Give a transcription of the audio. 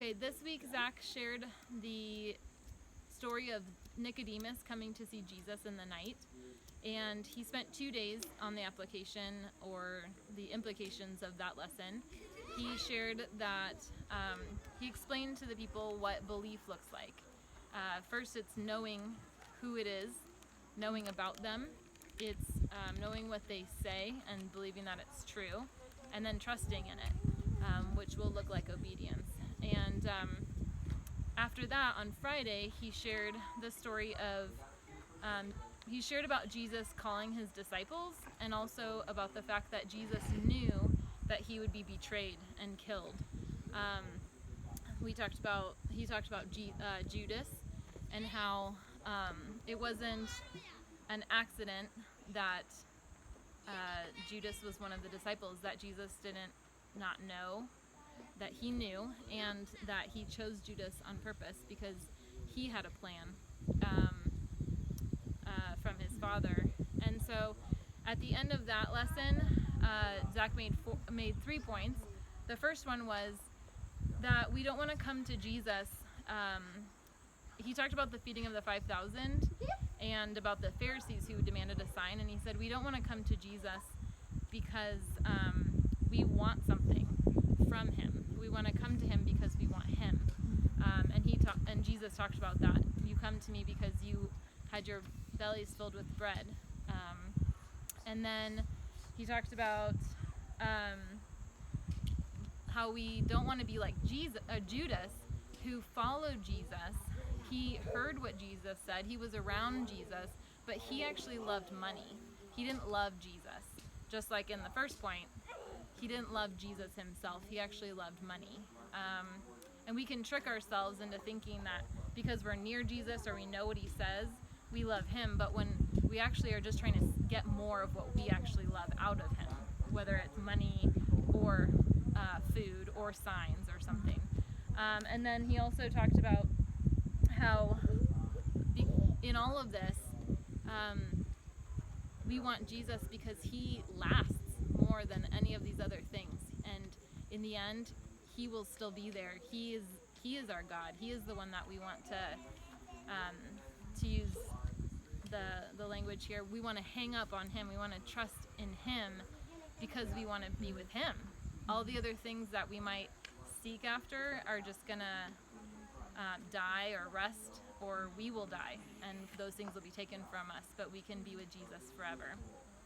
Okay, this week Zach shared the story of Nicodemus coming to see Jesus in the night, and he spent 2 days on the application or the implications of that lesson. He shared that he explained to the people what belief looks like. First, it's knowing who it is, knowing about them. It's knowing what they say and believing that it's true, and then trusting in it, which will look like obedience. And after that, on Friday, he shared the story of, he shared about Jesus calling his disciples, and also about the fact that Jesus knew that he would be betrayed and killed. He talked about Judas, and how it wasn't an accident that Judas was one of the disciples, that Jesus didn't not know, that he knew, and that he chose Judas on purpose because he had a plan from his father. And so at the end of that lesson, Zach made 3 points. The first one was that we don't want to come to Jesus. He talked about the feeding of the 5,000 and about the Pharisees who demanded a sign, and he said we don't want to come to Jesus because we want something from him. We want to come to him because we want him. And Jesus talked about that. You come to me because you had your bellies filled with bread. And then he talked about how we don't want to be like Judas, who followed Jesus. He heard what Jesus said. He was around Jesus, but he actually loved money. He didn't love Jesus. Just like in the first point, he didn't love Jesus himself. He actually loved money. And we can trick ourselves into thinking that because we're near Jesus or we know what he says, we love him. But when we actually are just trying to get more of what we actually love out of him, whether it's money or food or signs or something. And then he also talked about how in all of this, we want Jesus because he lasts more than any of these other things. And in the end, he will still be there. He is our God. He is the one that we want to use the language here. We want to hang up on him. We want to trust in him because we want to be with him. All the other things that we might seek after are just going to die or rust, or we will die, and those things will be taken from us, but we can be with Jesus forever.